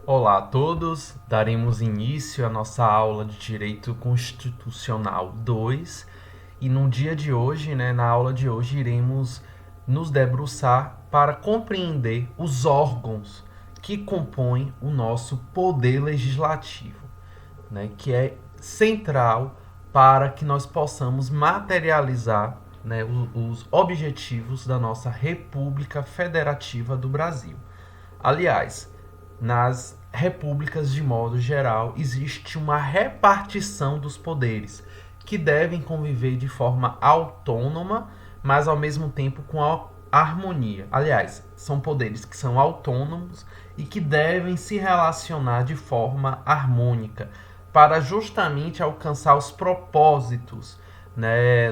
Olá a todos, daremos início à nossa aula de Direito Constitucional 2 e no dia de hoje, na aula de hoje, iremos nos debruçar para compreender os órgãos que compõem o nosso poder legislativo, que é central para que nós possamos materializar os objetivos da nossa República Federativa do Brasil. Aliás, nas repúblicas de modo geral, existe uma repartição dos poderes que devem conviver de forma autônoma, mas ao mesmo tempo com a harmonia. Aliás, são poderes que são autônomos e que devem se relacionar de forma harmônica para justamente alcançar os propósitos,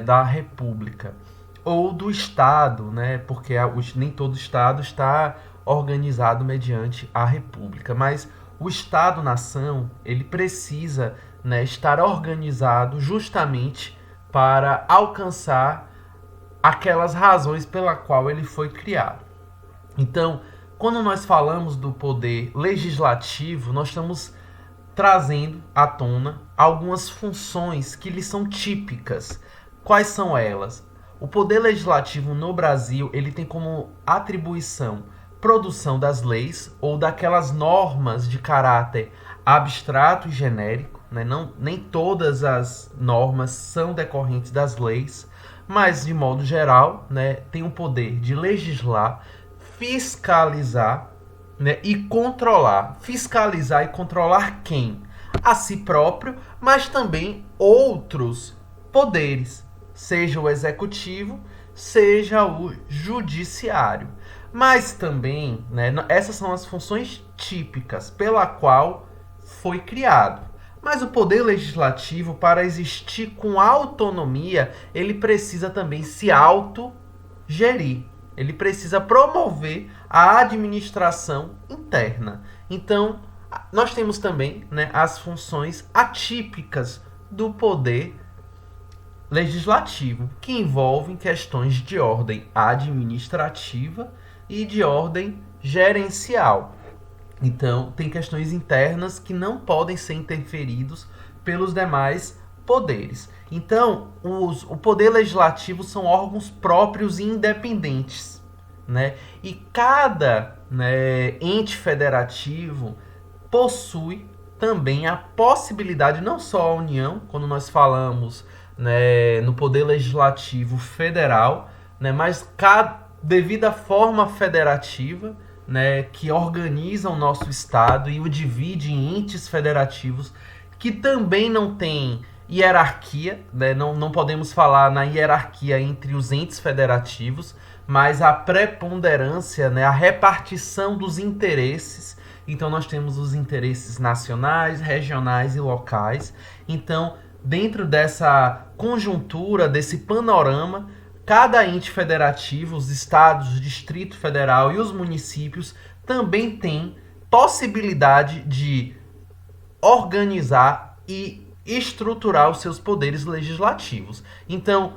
da república ou do Estado, porque nem todo Estado está organizado mediante a República, mas o Estado-nação ele precisa, estar organizado justamente para alcançar aquelas razões pela qual ele foi criado. Então, quando nós falamos do poder legislativo, nós estamos trazendo à tona algumas funções que lhe são típicas. Quais são elas? O poder legislativo no Brasil ele tem como atribuição produção das leis ou daquelas normas de caráter abstrato e genérico, nem todas as normas são decorrentes das leis, mas de modo geral, tem o poder de legislar, fiscalizar, e controlar. Fiscalizar e controlar quem? A si próprio, mas também outros poderes, seja o executivo, seja o judiciário. Mas também, essas são as funções típicas pela qual foi criado. Mas o poder legislativo, para existir com autonomia, ele precisa também se autogerir. Ele precisa promover a administração interna. Então, nós temos também, as funções atípicas do poder legislativo, que envolvem questões de ordem administrativa e de ordem gerencial. Então, tem questões internas que não podem ser interferidos pelos demais poderes. Então, o poder legislativo são órgãos próprios e independentes, E cada ente federativo possui também a possibilidade, não só a União, quando nós falamos no poder legislativo federal, mas devido à forma federativa, que organiza o nosso Estado e o divide em entes federativos que também não tem hierarquia, não podemos falar na hierarquia entre os entes federativos, mas a preponderância, a repartição dos interesses. Então nós temos os interesses nacionais, regionais e locais. Então, dentro dessa conjuntura, desse panorama, cada ente federativo, os estados, o Distrito Federal e os municípios também têm possibilidade de organizar e estruturar os seus poderes legislativos. Então,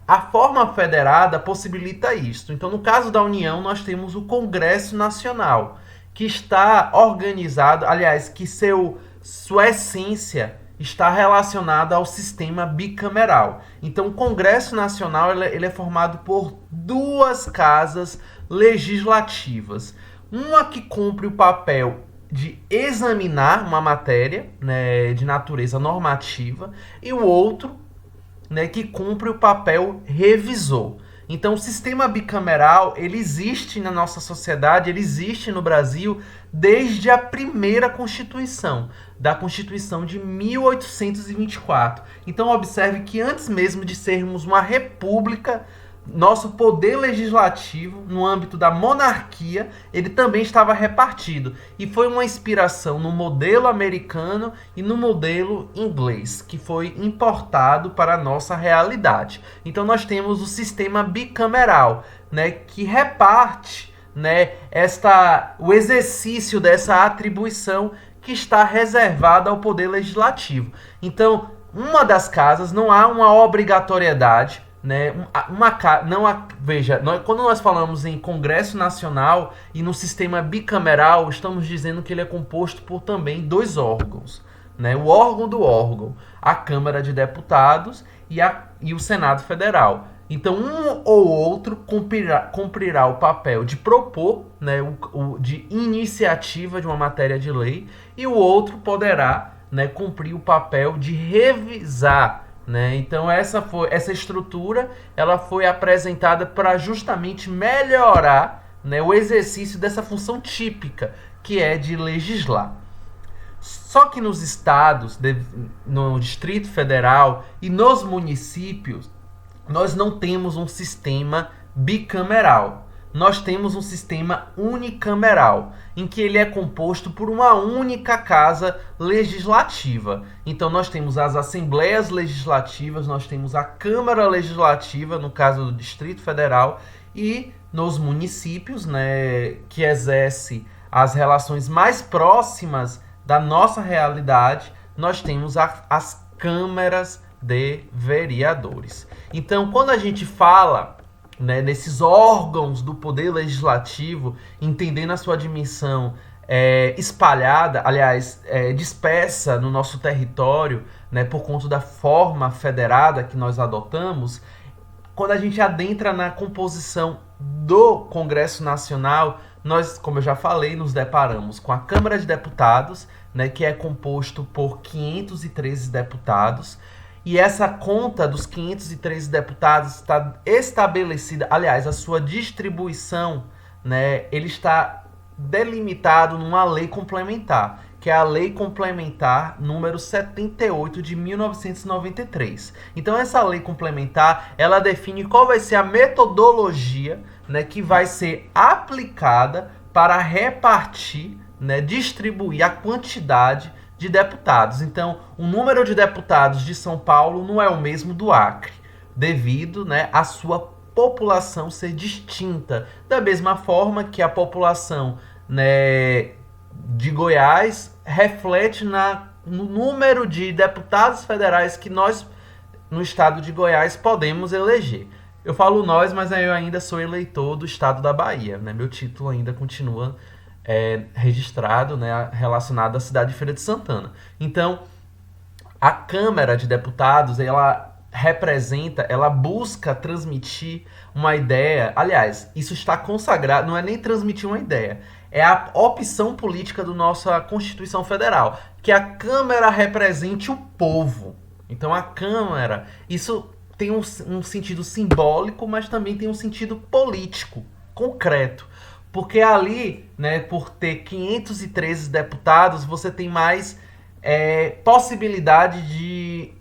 a forma federada possibilita isso. Então, no caso da União, nós temos o Congresso Nacional, que está organizado, aliás, que sua essência está relacionada ao sistema bicameral. Então, o Congresso Nacional ele é formado por duas casas legislativas. Uma que cumpre o papel de examinar uma matéria, de natureza normativa, e o outro, que cumpre o papel revisor. Então, o sistema bicameral ele existe na nossa sociedade, ele existe no Brasil desde a primeira Constituição, da Constituição de 1824. Então, observe que antes mesmo de sermos uma república, nosso poder legislativo, no âmbito da monarquia, ele também estava repartido. E foi uma inspiração no modelo americano e no modelo inglês, que foi importado para a nossa realidade. Então nós temos o sistema bicameral, que reparte, o exercício dessa atribuição que está reservada ao poder legislativo. Então, uma das casas não há uma obrigatoriedade né, veja, quando nós falamos em Congresso Nacional e no sistema bicameral, estamos dizendo que ele é composto por também dois órgãos, né, o órgão do órgão, a Câmara de Deputados e o Senado Federal. Então, um ou outro cumprirá o papel de propor, né, de iniciativa de uma matéria de lei, e o outro poderá, né, cumprir o papel de revisar. Né? Então, essa estrutura ela foi apresentada para justamente melhorar, né, o exercício dessa função típica, que é de legislar. Só que nos estados, no Distrito Federal e nos municípios, nós não temos um sistema bicameral. Nós temos um sistema unicameral, em que ele é composto por uma única casa legislativa. Então nós temos as assembleias legislativas, nós temos a Câmara Legislativa, no caso do Distrito Federal, e nos municípios, né, que exerce as relações mais próximas da nossa realidade, nós temos as câmaras de vereadores. Então, quando a gente fala, né, nesses órgãos do poder legislativo, entendendo a sua dimensão espalhada, aliás, dispersa no nosso território, né, por conta da forma federada que nós adotamos, quando a gente adentra na composição do Congresso Nacional, nós, como eu já falei, nos deparamos com a Câmara de Deputados, né, que é composto por 513 deputados, e essa conta dos 513 deputados está estabelecida, aliás, a sua distribuição, né, ele está delimitado numa lei complementar, que é a Lei Complementar número 78 de 1993. Então, essa lei complementar, ela define qual vai ser a metodologia, né, que vai ser aplicada para repartir, né, distribuir a quantidade de deputados. Então, o número de deputados de São Paulo não é o mesmo do Acre, devido, né, à sua população ser distinta. Da mesma forma que a população, né, de Goiás reflete no número de deputados federais que nós, no estado de Goiás, podemos eleger. Eu falo nós, mas eu ainda sou eleitor do estado da Bahia, né? Meu título ainda continua registrado, né, relacionado à cidade de Feira de Santana. Então, a Câmara de Deputados, ela representa, ela busca transmitir uma ideia. Aliás, isso está consagrado, não é nem transmitir uma ideia, é a opção política da nossa Constituição Federal, que a Câmara represente o povo. Então, a Câmara, isso tem um sentido simbólico, mas também tem um sentido político, concreto. Porque ali, né, por ter 513 deputados, você tem mais possibilidade de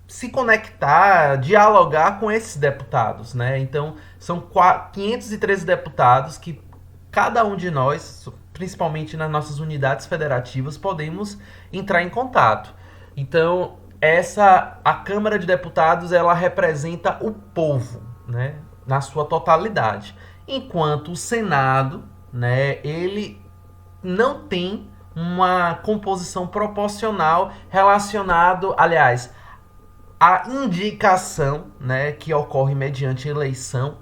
se conectar, dialogar com esses deputados, né? Então, são 513 deputados que cada um de nós, principalmente nas nossas unidades federativas, podemos entrar em contato. Então, a Câmara de Deputados, ela representa o povo, né, na sua totalidade. Enquanto o Senado, né, ele não tem uma composição proporcional relacionado, aliás, à indicação, né, que ocorre mediante eleição,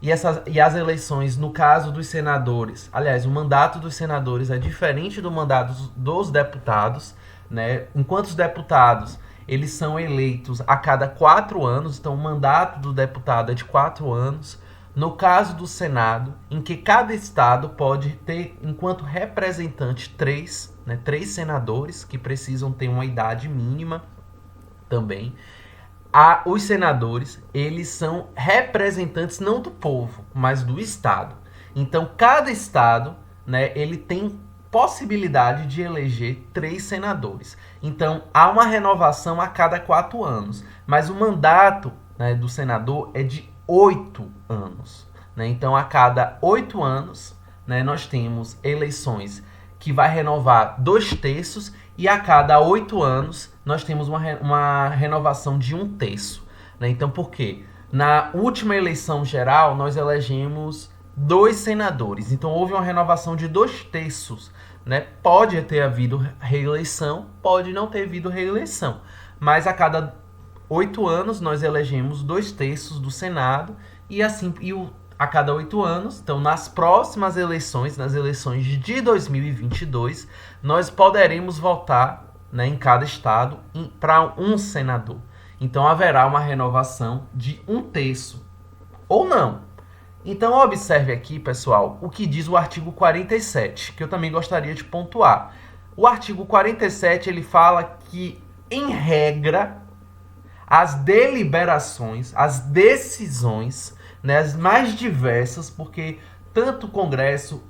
e as eleições, no caso dos senadores, aliás, o mandato dos senadores é diferente do mandato dos deputados, né, enquanto os deputados, eles são eleitos a cada 4 anos, então o mandato do deputado é de 4 anos. No caso do Senado, em que cada estado pode ter, enquanto representante, 3 senadores, que precisam ter uma idade mínima também. Os senadores, eles são representantes não do povo, mas do estado. Então, cada estado, né, ele tem possibilidade de eleger 3 senadores. Então, há uma renovação a cada 4 anos. Mas o mandato, né, do senador é de 8 anos. Né? Então, a cada 8 anos, né, nós temos eleições que vai renovar 2/3, e a cada 8 anos nós temos uma renovação de 1/3. Né? Então, por quê? Na última eleição geral, nós elegemos 2 senadores. Então, houve uma renovação de 2/3. Né? Pode ter havido reeleição, pode não ter havido reeleição. Mas a cada 8 anos nós elegemos 2/3 do Senado e assim a cada 8 anos, então nas próximas eleições, nas eleições de 2022, nós poderemos votar, né, em cada estado para um senador. Então haverá uma renovação de 1/3 ou não. Então observe aqui, pessoal, o que diz o artigo 47, que eu também gostaria de pontuar. O artigo 47, ele fala que, em regra, as deliberações, as decisões, né, as mais diversas, porque tanto o Congresso,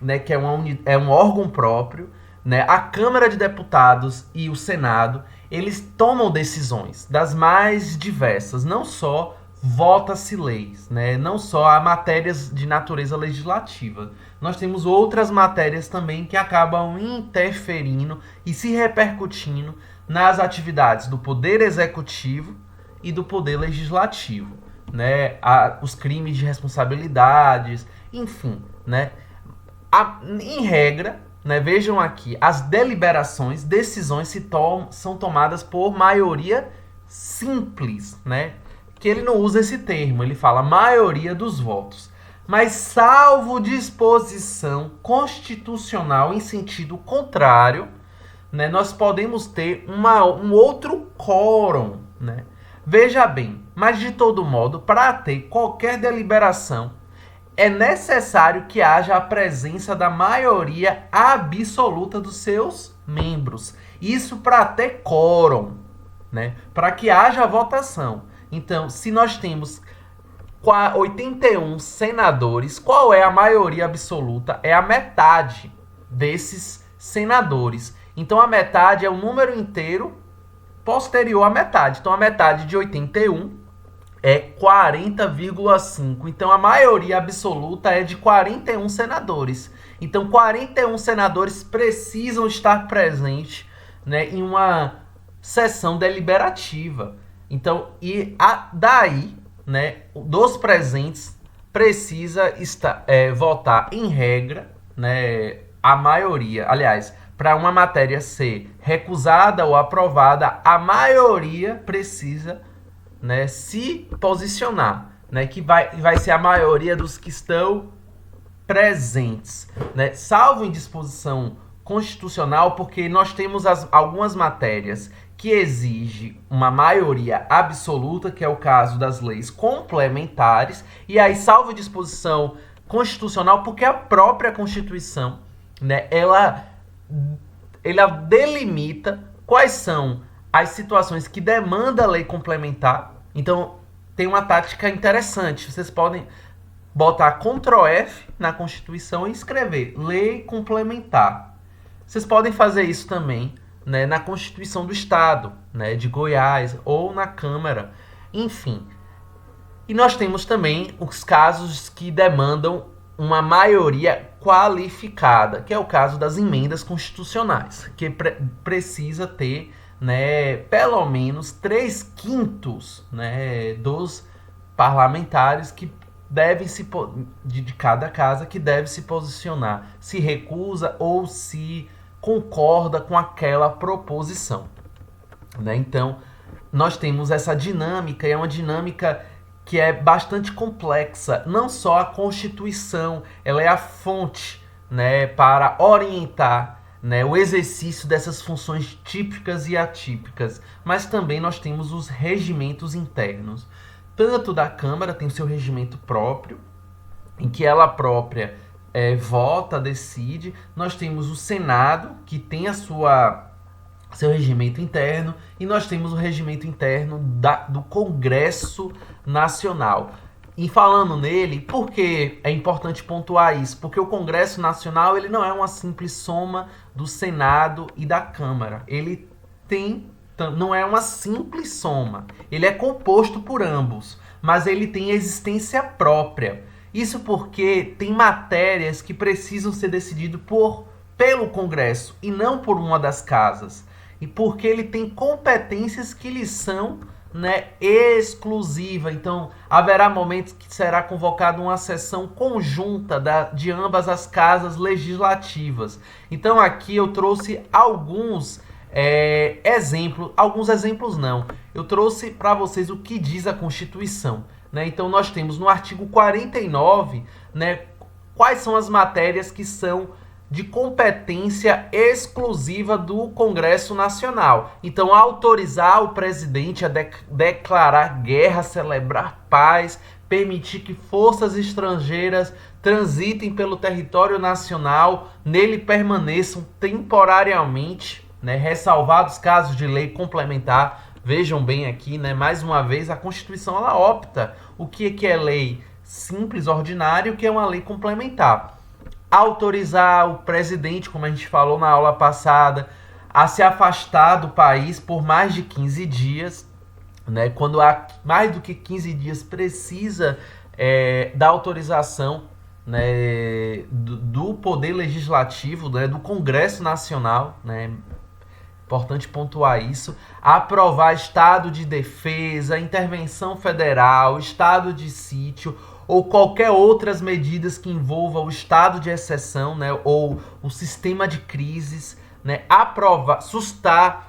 né, que é um órgão próprio, né, a Câmara de Deputados e o Senado, eles tomam decisões das mais diversas, não só vota-se leis, né, não só há matérias de natureza legislativa. Nós temos outras matérias também que acabam interferindo e se repercutindo nas atividades do Poder Executivo e do Poder Legislativo, né? Os crimes de responsabilidades, enfim, né? Em regra, né, vejam aqui, as deliberações, decisões são tomadas por maioria simples, né? Que ele não usa esse termo, ele fala maioria dos votos. Mas salvo disposição constitucional em sentido contrário, né, nós podemos ter um outro quórum, né? Veja bem, mas de todo modo, para ter qualquer deliberação, é necessário que haja a presença da maioria absoluta dos seus membros. Isso para ter quórum, né? Para que haja votação. Então, se nós temos 81 senadores, qual é a maioria absoluta? É a metade desses senadores. Então, a metade é o número inteiro posterior à metade. Então, a metade de 81 é 40,5. Então, a maioria absoluta é de 41 senadores. Então, 41 senadores precisam estar presentes, né, em uma sessão deliberativa. Então, daí, né, dos presentes precisa votar em regra, né, a maioria. Aliás, para uma matéria ser recusada ou aprovada, a maioria precisa, né, se posicionar, né, que vai ser a maioria dos que estão presentes, né, salvo em disposição constitucional, porque nós temos algumas matérias que exige uma maioria absoluta, que é o caso das leis complementares, e aí salvo disposição constitucional, porque a própria Constituição, né, ela delimita quais são as situações que demandam a lei complementar. Então, tem uma tática interessante. Vocês podem botar Ctrl+F na Constituição e escrever lei complementar. Vocês podem fazer isso também, né, na Constituição do Estado, né, de Goiás, ou na Câmara, enfim. E nós temos também os casos que demandam uma maioria qualificada, que é o caso das emendas constitucionais, que precisa ter, né, pelo menos 3/5, né, dos parlamentares que devem de cada casa que deve se posicionar, se recusa ou se concorda com aquela proposição, né? Então, nós temos essa dinâmica, e é uma dinâmica que é bastante complexa. Não só a Constituição, ela é a fonte, né, para orientar, né, o exercício dessas funções típicas e atípicas, mas também nós temos os regimentos internos. Tanto da Câmara tem o seu regimento próprio, em que ela própria vota, decide. Nós temos o Senado, que tem seu regimento interno, e nós temos o regimento interno do Congresso Nacional. E falando nele, por que é importante pontuar isso? Porque o Congresso Nacional, ele não é uma simples soma do Senado e da Câmara. Ele não é uma simples soma. Ele é composto por ambos, mas ele tem existência própria. Isso porque tem matérias que precisam ser decididas pelo Congresso e não por uma das casas. E porque ele tem competências que lhe são, né, exclusiva. Então, haverá momentos que será convocada uma sessão conjunta de ambas as casas legislativas. Então, aqui eu trouxe alguns Alguns exemplos não. Eu trouxe para vocês o que diz a Constituição, né? Então nós temos no artigo 49, né, quais são as matérias que são de competência exclusiva do Congresso Nacional. Então, autorizar o presidente a declarar guerra, celebrar paz, permitir que forças estrangeiras transitem pelo território nacional, nele permaneçam temporariamente, né, ressalvados casos de lei complementar. Vejam bem aqui, né, mais uma vez, a Constituição ela opta o que é lei simples, ordinária, e o que é uma lei complementar. Autorizar o presidente, como a gente falou na aula passada, a se afastar do país por mais de 15 dias, né? Quando há mais do que 15 dias, precisa da autorização, né, do Poder Legislativo, né, do Congresso Nacional, né? Importante pontuar isso. Aprovar estado de defesa, intervenção federal, estado de sítio ou qualquer outras medidas que envolvam o estado de exceção, né, ou o sistema de crises, né, sustar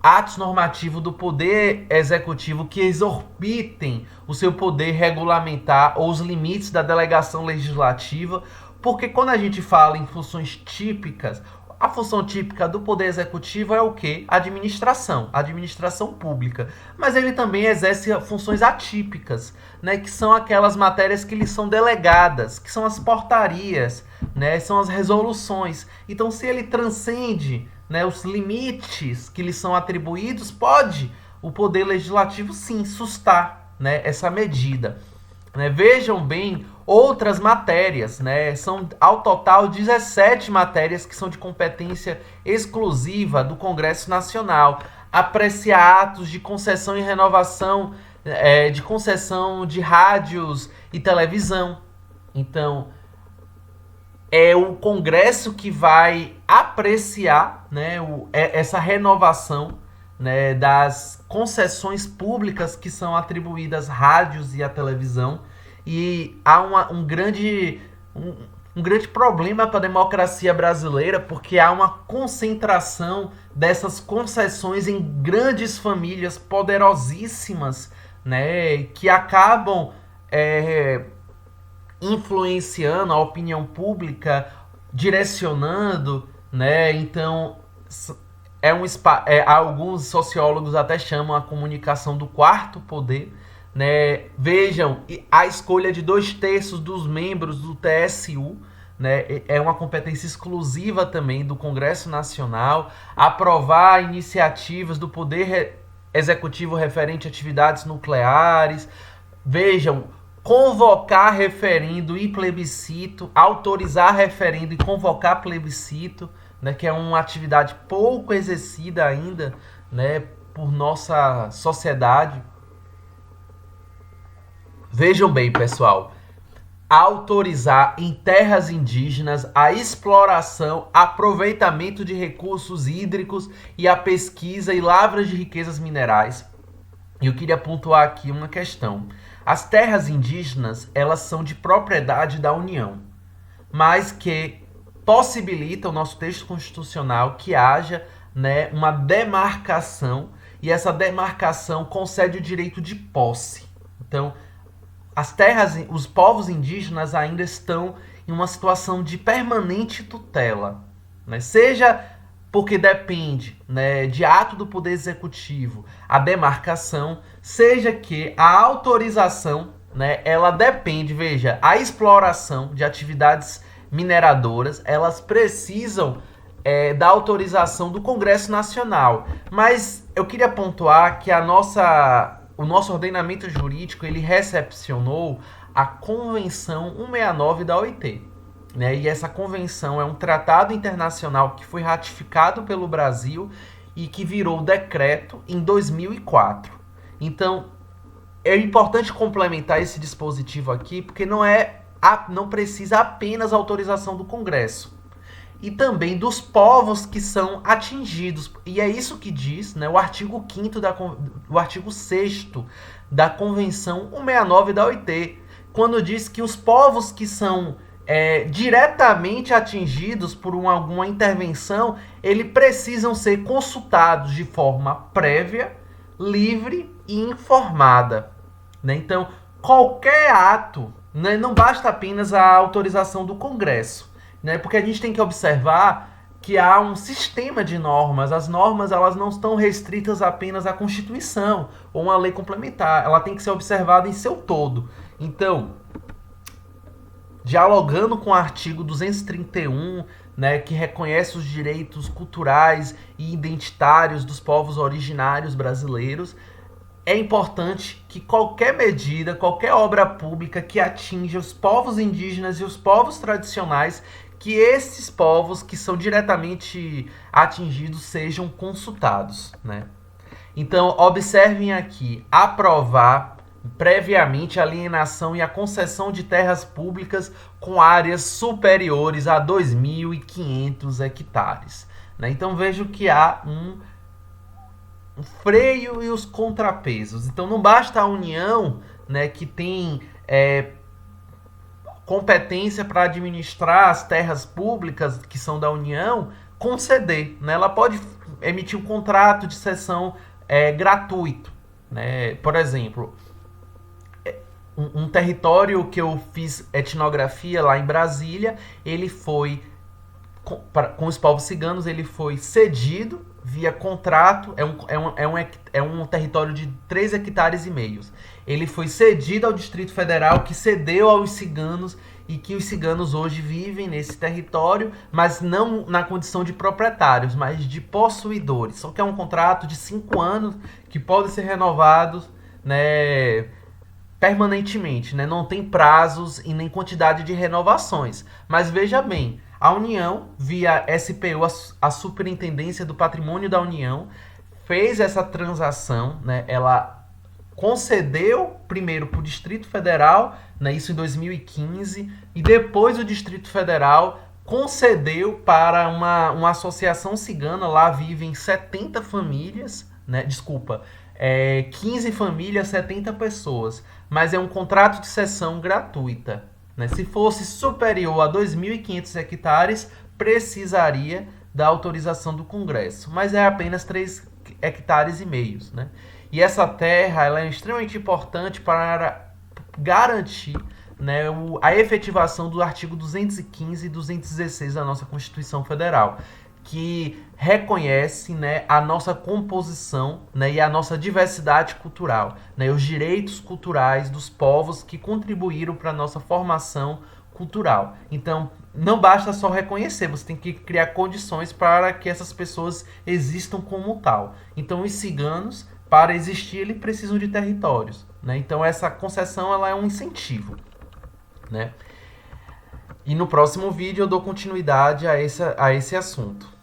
atos normativos do Poder Executivo que exorbitem o seu poder regulamentar ou os limites da delegação legislativa, porque quando a gente fala em funções típicas, a função típica do Poder Executivo é o quê? Administração pública. Mas ele também exerce funções atípicas, né, que são aquelas matérias que lhe são delegadas, que são as portarias, né, são as resoluções. Então, se ele transcende, né, os limites que lhe são atribuídos, pode o Poder Legislativo, sim, sustar, né, essa medida. Né? Vejam bem outras matérias, né? São ao total 17 matérias que são de competência exclusiva do Congresso Nacional. Apreciar atos de concessão e renovação de concessão de rádios e televisão. Então, é o Congresso que vai apreciar, né, essa renovação, né, das concessões públicas que são atribuídas às rádios e à televisão. E há um grande problema para a democracia brasileira, porque há uma concentração dessas concessões em grandes famílias poderosíssimas, né, que acabam influenciando a opinião pública, direcionando, né? Então, alguns sociólogos até chamam a comunicação do quarto poder, né? Vejam, a escolha de 2/3 dos membros do TSU, né, é uma competência exclusiva também do Congresso Nacional. Aprovar iniciativas do Poder Executivo referente a atividades nucleares. Vejam, convocar referendo e plebiscito, autorizar referendo e convocar plebiscito, né, que é uma atividade pouco exercida ainda, né, por nossa sociedade. Vejam bem, pessoal, autorizar em terras indígenas a exploração, aproveitamento de recursos hídricos e a pesquisa e lavras de riquezas minerais. E eu queria pontuar aqui uma questão. As terras indígenas, elas são de propriedade da União, mas que possibilita o nosso texto constitucional que haja, né, uma demarcação, e essa demarcação concede o direito de posse. Então, as terras, os povos indígenas ainda estão em uma situação de permanente tutela, né? Seja porque depende, né, de ato do Poder Executivo a demarcação, seja que a autorização, né, ela depende, veja, a exploração de atividades mineradoras, elas precisam da autorização do Congresso Nacional. Mas eu queria pontuar que o nosso ordenamento jurídico, ele recepcionou a Convenção 169 da OIT. Né? E essa convenção é um tratado internacional que foi ratificado pelo Brasil e que virou decreto em 2004. Então, é importante complementar esse dispositivo aqui, porque não precisa apenas autorização do Congresso, e também dos povos que são atingidos. E é isso que diz, né, o artigo 5º o artigo 6º da Convenção 169 da OIT, quando diz que os povos que são diretamente atingidos por alguma intervenção, eles precisam ser consultados de forma prévia, livre e informada. Né? Então, qualquer ato, né, não basta apenas a autorização do Congresso, né? Porque a gente tem que observar que há um sistema de normas. As normas, elas não estão restritas apenas à Constituição ou uma lei complementar. Ela tem que ser observada em seu todo. Então, dialogando com o artigo 231, né, que reconhece os direitos culturais e identitários dos povos originários brasileiros, é importante que qualquer medida, qualquer obra pública que atinja os povos indígenas e os povos tradicionais, que esses povos que são diretamente atingidos sejam consultados, né? Então, observem aqui, aprovar previamente a alienação e a concessão de terras públicas com áreas superiores a 2.500 hectares. Né? Então, vejo que há um freio e os contrapesos. Então, não basta a União, né, que tem competência para administrar as terras públicas que são da União, conceder. Né? Ela pode emitir um contrato de cessão gratuito. Né? Por exemplo, um território que eu fiz etnografia lá em Brasília, ele foi, com os povos ciganos, ele foi cedido via contrato, é um território de 3,5 hectares. Ele foi cedido ao Distrito Federal, que cedeu aos ciganos, e que os ciganos hoje vivem nesse território, mas não na condição de proprietários, mas de possuidores. Só que é um contrato de 5 anos, que pode ser renovado, né, permanentemente, né? Não tem prazos e nem quantidade de renovações. Mas veja bem, a União, via SPU, a Superintendência do Patrimônio da União, fez essa transação, né? Ela concedeu primeiro para o Distrito Federal, né? Isso em 2015, e depois o Distrito Federal concedeu para uma associação cigana. Lá vivem 70 famílias, né? Desculpa, 15 famílias, 70 pessoas, mas é um contrato de cessão gratuita. Né? Se fosse superior a 2.500 hectares, precisaria da autorização do Congresso, mas é apenas 3,5 hectares. Né? E essa terra, ela é extremamente importante para garantir, né, a efetivação do artigo 215 e 216 da nossa Constituição Federal, que reconhece, né, a nossa composição, né, e a nossa diversidade cultural, né, os direitos culturais dos povos que contribuíram para a nossa formação cultural. Então, não basta só reconhecer, você tem que criar condições para que essas pessoas existam como tal. Então, os ciganos, para existir, eles precisam de territórios. Né? Então, essa concessão, ela é um incentivo. Né? E no próximo vídeo eu dou continuidade a esse assunto.